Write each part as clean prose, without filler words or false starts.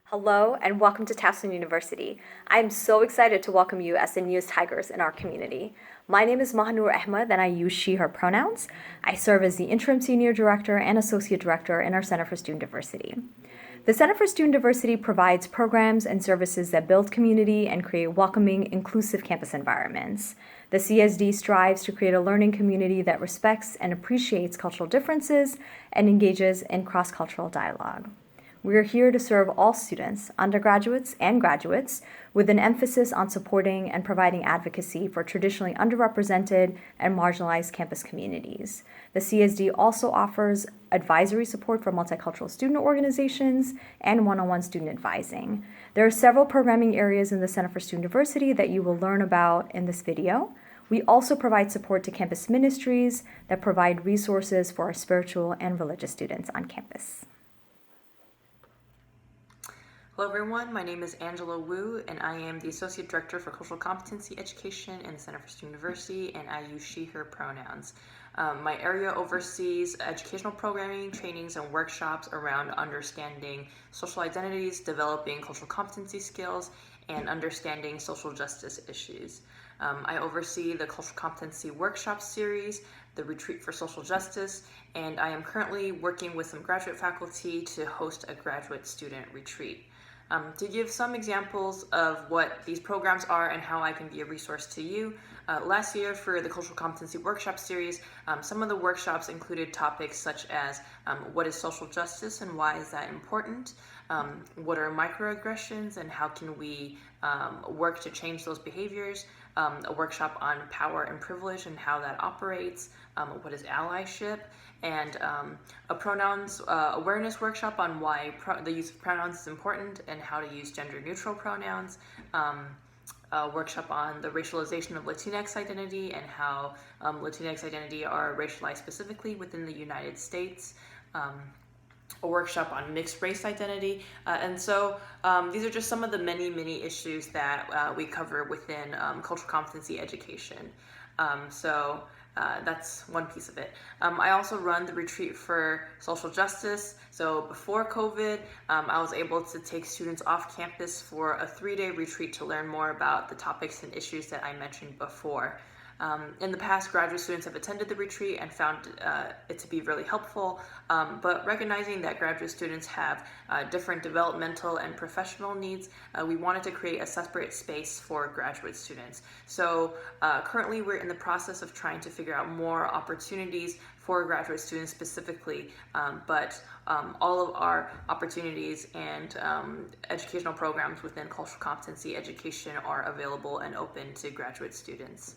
Hello and welcome to Towson University. I am so excited to welcome you as the newest Tigers in our community. My name is Mahanur Ahmed and I use she, her pronouns. I serve as the interim senior director and associate director in our Center for Student Diversity. The Center for Student Diversity provides programs and services that build community and create welcoming, inclusive campus environments. The CSD strives to create a learning community that respects and appreciates cultural differences and engages in cross-cultural dialogue. We are here to serve all students, undergraduates and graduates, with an emphasis on supporting and providing advocacy for traditionally underrepresented and marginalized campus communities. The CSD also offers advisory support for multicultural student organizations and one-on-one student advising. There are several programming areas in the Center for Student Diversity that you will learn about in this video. We also provide support to campus ministries that provide resources for our spiritual and religious students on campus. Hello everyone, my name is Angela Wu and I am the Associate Director for Cultural Competency Education in the Center for Student Diversity, and I use she, her pronouns. My area oversees educational programming, trainings, and workshops around understanding social identities, developing cultural competency skills, and understanding social justice issues. I oversee the Cultural Competency Workshop Series, the Retreat for Social Justice, and I am currently working with some graduate faculty to host a graduate student retreat. To give some examples of what these programs are and how I can be a resource to you, last year for the Cultural Competency Workshop Series, some of the workshops included topics such as what is social justice and why is that important, what are microaggressions and how can we work to change those behaviors, a workshop on power and privilege and how that operates, what is allyship, and a pronouns awareness workshop on why the use of pronouns is important and how to use gender neutral pronouns, a workshop on the racialization of Latinx identity and how Latinx identity are racialized specifically within the United States, a workshop on mixed race identity, and so these are just some of the many issues that we cover within cultural competency education. That's one piece of it. I also run the Retreat for Social Justice. So before COVID, I was able to take students off campus for a 3-day retreat to learn more about the topics and issues that I mentioned before. In the past, graduate students have attended the retreat and found it to be really helpful, but recognizing that graduate students have different developmental and professional needs, we wanted to create a separate space for graduate students. So currently we're in the process of trying to figure out more opportunities for graduate students specifically, but all of our opportunities and educational programs within cultural competency education are available and open to graduate students.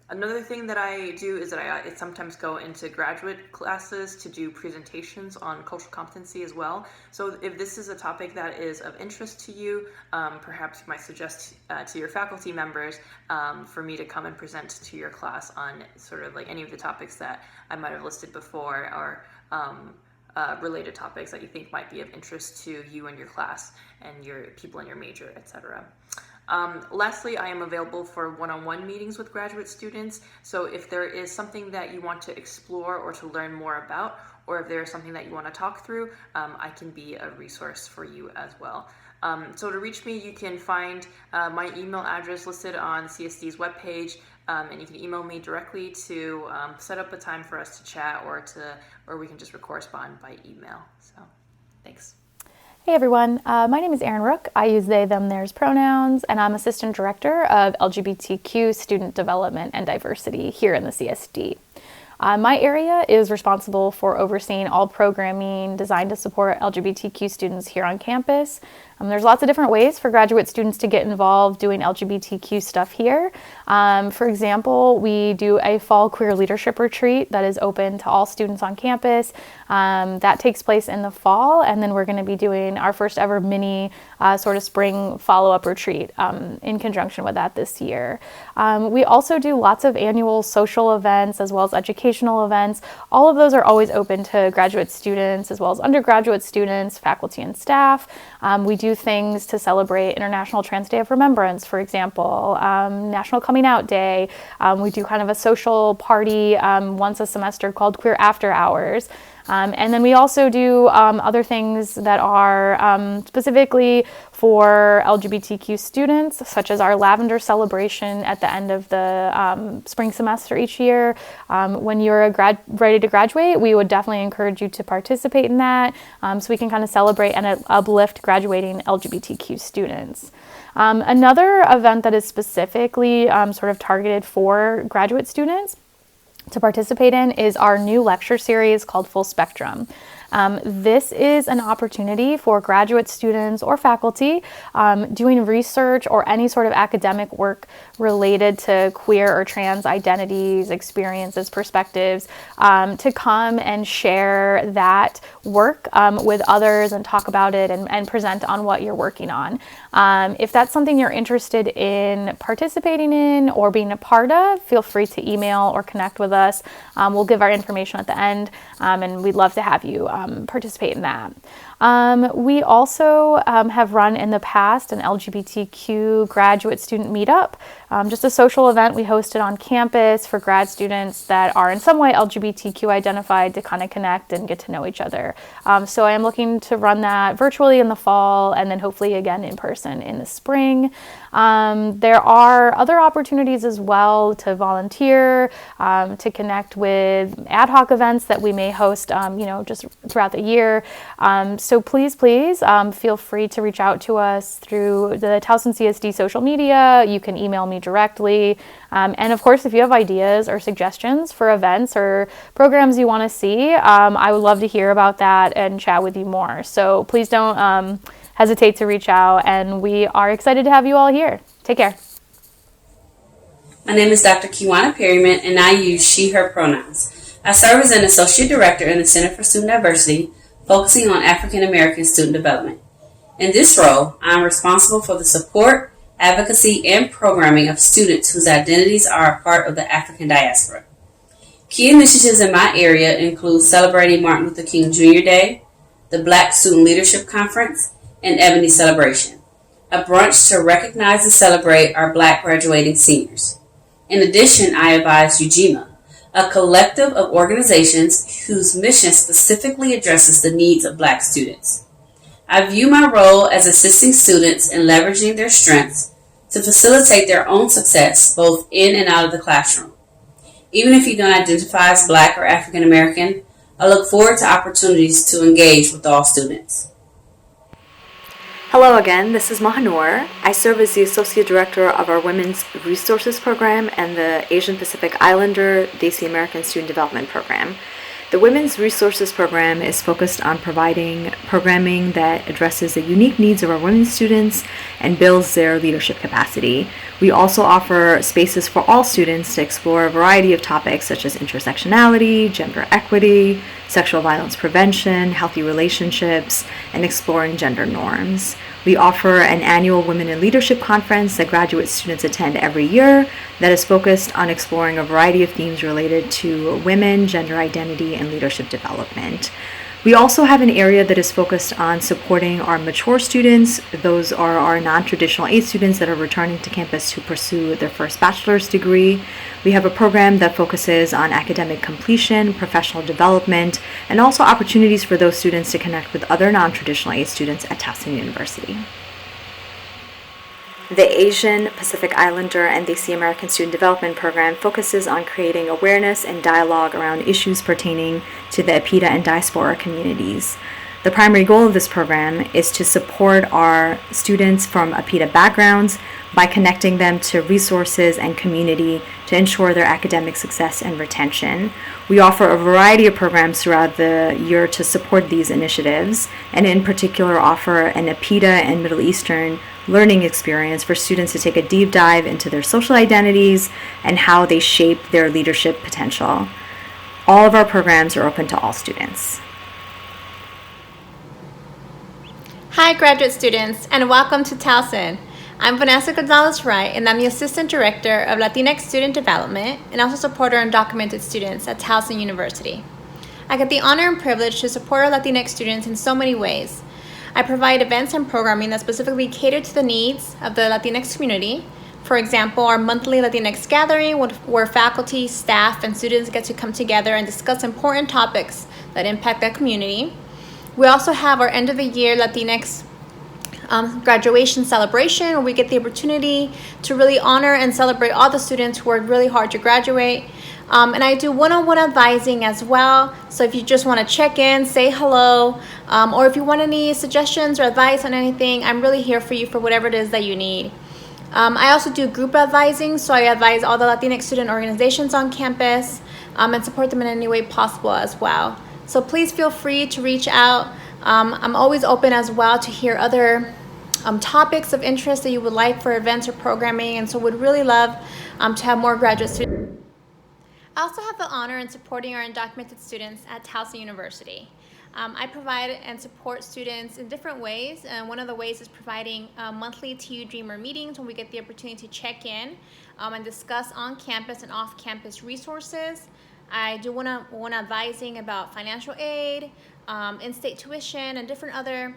Another thing that I do is that I sometimes go into graduate classes to do presentations on cultural competency as well. So if this is a topic that is of interest to you, perhaps you might suggest to your faculty members for me to come and present to your class on sort of like any of the topics that I might have listed before, or related topics that you think might be of interest to you and your class and your people in your major, etc. Lastly, I am available for one-on-one meetings with graduate students. So if there is something that you want to explore or to learn more about, or if there is something that you want to talk through, I can be a resource for you as well. So to reach me, you can find my email address listed on CSD's webpage, and you can email me directly to set up a time for us to chat, or we can just correspond by email. So, thanks. Hey everyone, my name is Erin Rook. I use they, them, theirs pronouns, and I'm Assistant Director of LGBTQ Student Development and Diversity here in the CSD. My area is responsible for overseeing all programming designed to support LGBTQ students here on campus. There's lots of different ways for graduate students to get involved doing LGBTQ stuff here. For example, we do a fall queer leadership retreat that is open to all students on campus. That takes place in the fall, and then we're going to be doing our first ever mini sort of spring follow-up retreat in conjunction with that this year. We also do lots of annual social events as well as educational events. All of those are always open to graduate students as well as undergraduate students, faculty, and staff. We do things to celebrate International Trans Day of Remembrance, for example, National Coming Out Day. We do kind of a social party once a semester called Queer After Hours. And then we also do other things that are specifically for LGBTQ students, such as our Lavender Celebration at the end of the spring semester each year. When you're ready to graduate, we would definitely encourage you to participate in that, so we can kind of celebrate and uplift graduating LGBTQ students. Another event that is specifically sort of targeted for graduate students to participate in is our new lecture series called Full Spectrum. This is an opportunity for graduate students or faculty doing research or any sort of academic work related to queer or trans identities, experiences, perspectives, to come and share that work with others and talk about it and present on what you're working on. If that's something you're interested in participating in or being a part of, feel free to email or connect with us. We'll give our information at the end, and we'd love to have you participate in that. We also have run in the past an LGBTQ graduate student meetup, just a social event we hosted on campus for grad students that are in some way LGBTQ identified to kind of connect and get to know each other. So I am looking to run that virtually in the fall and then hopefully again in person in the spring. There are other opportunities as well to volunteer, to connect with ad hoc events that we may host, just throughout the year. So please feel free to reach out to us through the Towson CSD social media. You can email me directly. And of course, if you have ideas or suggestions for events or programs you want to see, I would love to hear about that and chat with you more. So please don't hesitate to reach out, and we are excited to have you all here. Take care. My name is Dr. Kiwana Perryman, and I use she, her pronouns. I serve as an Associate Director in the Center for Student Diversity, focusing on African American student development. In this role, I am responsible for the support, advocacy, and programming of students whose identities are a part of the African diaspora. Key initiatives in my area include celebrating Martin Luther King Jr. Day, the Black Student Leadership Conference, and Ebony Celebration, a brunch to recognize and celebrate our Black graduating seniors. In addition, I advise UGMA, a collective of organizations whose mission specifically addresses the needs of Black students. I view my role as assisting students in leveraging their strengths to facilitate their own success both in and out of the classroom. Even if you don't identify as Black or African American, I look forward to opportunities to engage with all students. Hello again, this is Mahanur. I serve as the Associate Director of our Women's Resources Program and the Asian Pacific Islander Desi American Student Development Program. The Women's Resources Program is focused on providing programming that addresses the unique needs of our women students and builds their leadership capacity. We also offer spaces for all students to explore a variety of topics such as intersectionality, gender equity, sexual violence prevention, healthy relationships, and exploring gender norms. We offer an annual Women in Leadership Conference that graduate students attend every year that is focused on exploring a variety of themes related to women, gender identity, and leadership development. We also have an area that is focused on supporting our mature students. Those are our non-traditional aid students that are returning to campus to pursue their first bachelor's degree. We have a program that focuses on academic completion, professional development, and also opportunities for those students to connect with other non-traditional aid students at Towson University. The Asian Pacific Islander and Desi American Student Development Program focuses on creating awareness and dialogue around issues pertaining to the APIDA and diaspora communities. The primary goal of this program is to support our students from APIDA backgrounds by connecting them to resources and community to ensure their academic success and retention. We offer a variety of programs throughout the year to support these initiatives, and in particular offer an APIDA and Middle Eastern learning experience for students to take a deep dive into their social identities and how they shape their leadership potential. All of our programs are open to all students. Hi, graduate students, and welcome to Towson. I'm Vanessa Gonzalez-Wright, and I'm the Assistant Director of Latinx Student Development and also supporter undocumented students at Towson University. I get the honor and privilege to support our Latinx students in so many ways. I provide events and programming that specifically cater to the needs of the Latinx community, For example, our monthly Latinx gathering, where faculty, staff, and students get to come together and discuss important topics that impact their community. We also have our end of the year Latinx graduation celebration, where we get the opportunity to really honor and celebrate all the students who worked really hard to graduate. And I do one-on-one advising as well. So if you just want to check in, say hello, or if you want any suggestions or advice on anything, I'm really here for you for whatever it is that you need. I also do group advising, so I advise all the Latinx student organizations on campus and support them in any way possible as well. So please feel free to reach out. I'm always open as well to hear other topics of interest that you would like for events or programming, and so would really love to have more graduate students. I also have the honor in supporting our undocumented students at Towson University. I provide and support students in different ways, and one of the ways is providing monthly TU Dreamer meetings when we get the opportunity to check in and discuss on-campus and off-campus resources. I do one-on-one advising about financial aid, in-state tuition, and different other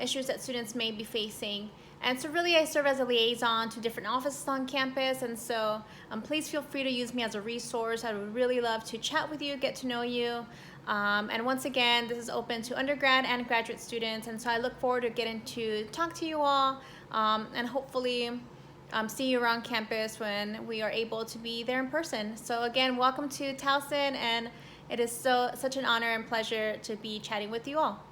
issues that students may be facing. And so really I serve as a liaison to different offices on campus, and so please feel free to use me as a resource. I would really love to chat with you, get to know you. And once again, this is open to undergrad and graduate students, and so I look forward to getting to talk to you all and hopefully see you around campus when we are able to be there in person. So again, welcome to Towson, and it is such an honor and pleasure to be chatting with you all.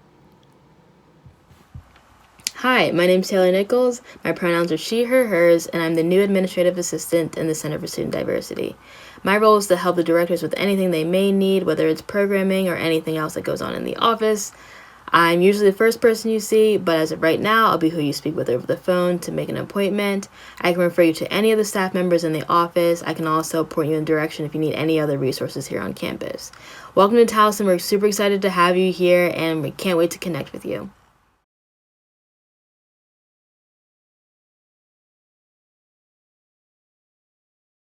Hi, my name's Taylor Nichols. My pronouns are she, her, hers, and I'm the new administrative assistant in the Center for Student Diversity. My role is to help the directors with anything they may need, whether it's programming or anything else that goes on in the office. I'm usually the first person you see, but as of right now, I'll be who you speak with over the phone to make an appointment. I can refer you to any of the staff members in the office. I can also point you in direction if you need any other resources here on campus. Welcome to Towson. We're super excited to have you here, and we can't wait to connect with you.